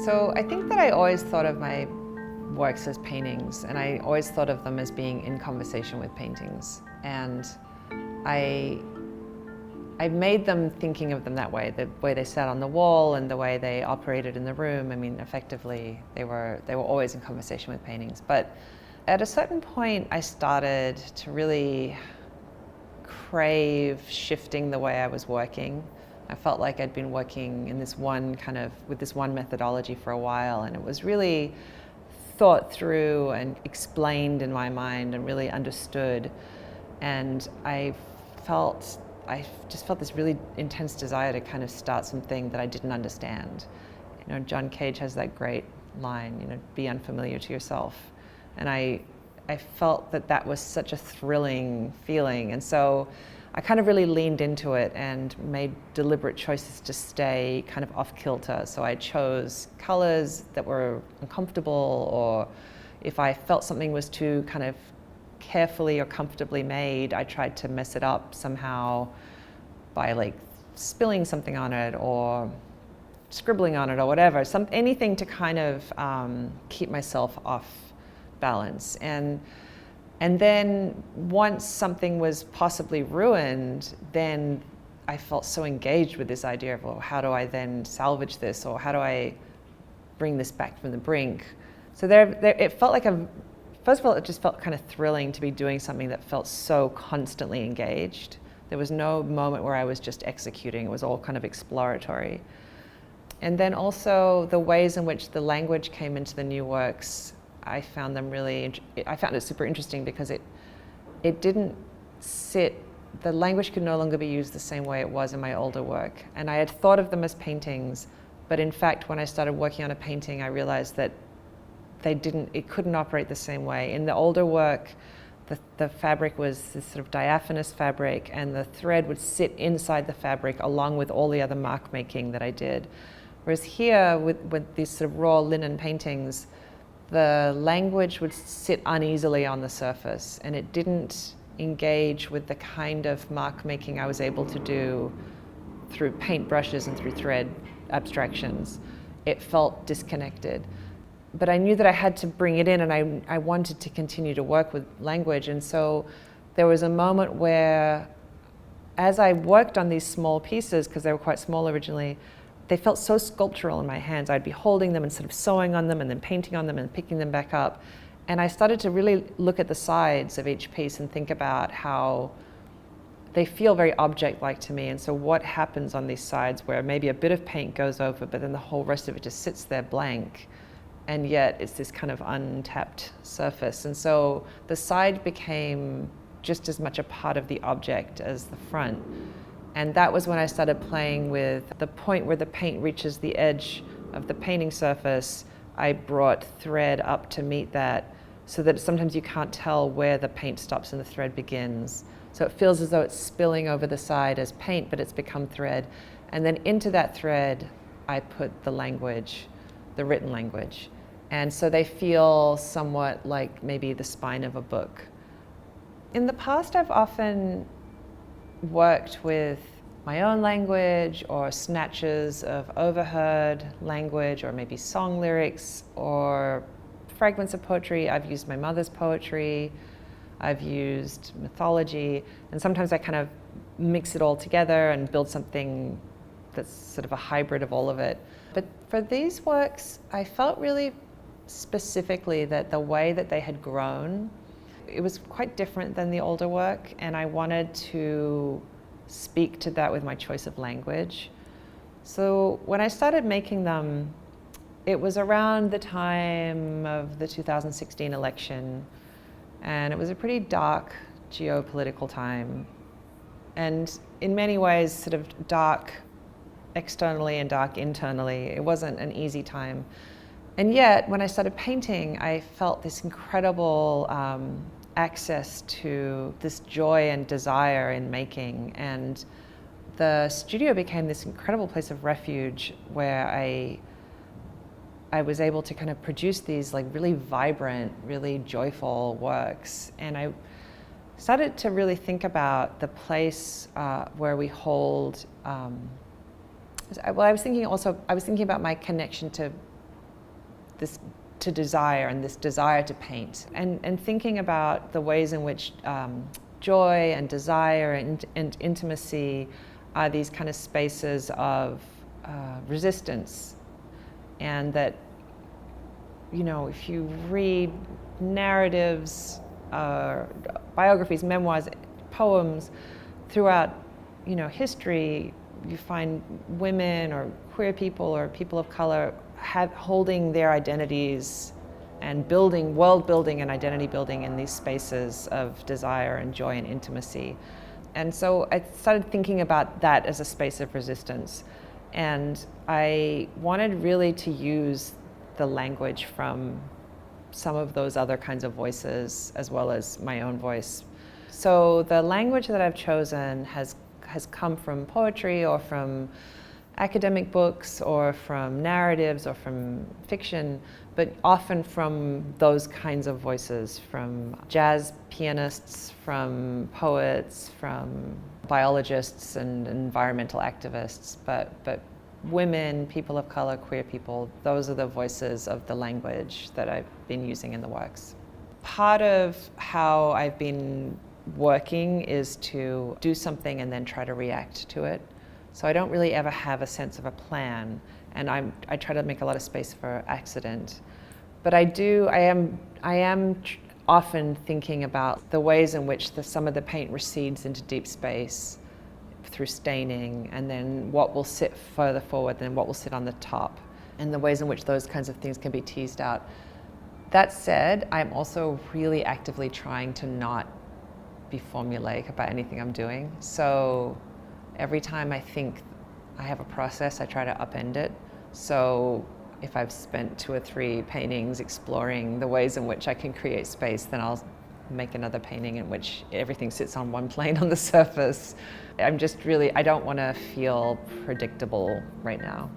So I think that I always thought of my works as paintings, and I always thought of them as being in conversation with paintings. And I made them thinking of them that way, the way they sat on the wall and the way they operated in the room. I mean, effectively, they were always in conversation with paintings. But at a certain point, I started to really crave shifting the way I was working. I felt like I'd been working in this one with this one methodology for a while, and it was really thought through and explained in my mind and really understood. And I just felt this really intense desire to kind of start something that I didn't understand. You know, John Cage has that great line, you know, be unfamiliar to yourself. And I felt that that was such a thrilling feeling. And so I kind of really leaned into it and made deliberate choices to stay kind of off kilter. So I chose colors that were uncomfortable, or if I felt something was too kind of carefully or comfortably made, I tried to mess it up somehow by like spilling something on it or scribbling on it or whatever, anything to kind of keep myself off balance. And then once something was possibly ruined, then I felt so engaged with this idea of, well, how do I then salvage this, or how do I bring this back from the brink? So it felt like first of all, it just felt kind of thrilling to be doing something that felt so constantly engaged. There was no moment where I was just executing. It was all kind of exploratory. And then also the ways in which the language came into the new works, I found it super interesting because it didn't sit, the language could no longer be used the same way it was in my older work. And I had thought of them as paintings, but in fact, when I started working on a painting, I realized that it couldn't operate the same way. In the older work, the fabric was this sort of diaphanous fabric, and the thread would sit inside the fabric along with all the other mark making that I did. Whereas here, with these sort of raw linen paintings, the language would sit uneasily on the surface, and it didn't engage with the kind of mark making I was able to do through paint brushes and through thread abstractions. It felt disconnected. But I knew that I had to bring it in, and I wanted to continue to work with language. And so there was a moment where, as I worked on these small pieces, because they were quite small originally, they felt so sculptural in my hands. I'd be holding them and sort of sewing on them and then painting on them and picking them back up. And I started to really look at the sides of each piece and think about how they feel very object-like to me. And so what happens on these sides where maybe a bit of paint goes over, but then the whole rest of it just sits there blank. And yet it's this kind of untapped surface. And so the side became just as much a part of the object as the front. And that was when I started playing with the point where the paint reaches the edge of the painting surface. I brought thread up to meet that, so that sometimes you can't tell where the paint stops and the thread begins. So it feels as though it's spilling over the side as paint, but it's become thread. And then into that thread, I put the language, the written language. And so they feel somewhat like maybe the spine of a book. In the past, I've often worked with my own language or snatches of overheard language, or maybe song lyrics or fragments of poetry. I've used my mother's poetry, I've used mythology, and sometimes I kind of mix it all together and build something that's sort of a hybrid of all of it. But for these works, I felt really specifically that the way that they had grown, it was quite different than the older work, and I wanted to speak to that with my choice of language. So when I started making them, it was around the time of the 2016 election, and it was a pretty dark geopolitical time, and in many ways sort of dark externally and dark internally. It wasn't an easy time. And yet, when I started painting, I felt this incredible access to this joy and desire in making. And the studio became this incredible place of refuge where I was able to kind of produce these like really vibrant, really joyful works. And I started to really think about the place where we hold, well, I was thinking about my connection to this to desire and this desire to paint, and thinking about the ways in which joy and desire and intimacy are these kind of spaces of resistance, and that, you know, if you read narratives, biographies, memoirs, poems throughout, you know, history, you find women or queer people or people of color holding their identities and building, world building and identity building in these spaces of desire and joy and intimacy. And so I started thinking about that as a space of resistance. And I wanted really to use the language from some of those other kinds of voices as well as my own voice. So the language that I've chosen has come from poetry or from academic books or from narratives or from fiction, but often from those kinds of voices, from jazz pianists, from poets, from biologists and environmental activists, but women, people of color, queer people, those are the voices of the language that I've been using in the works. Part of how I've been working is to do something and then try to react to it. So I don't really ever have a sense of a plan, and I try to make a lot of space for accident. But I am often thinking about the ways in which some of the paint recedes into deep space through staining, and then what will sit further forward than what will sit on the top, and the ways in which those kinds of things can be teased out. That said, I'm also really actively trying to not be formulaic about anything I'm doing. So every time I think I have a process, I try to upend it. So if I've spent 2 or 3 paintings exploring the ways in which I can create space, then I'll make another painting in which everything sits on one plane on the surface. I don't want to feel predictable right now.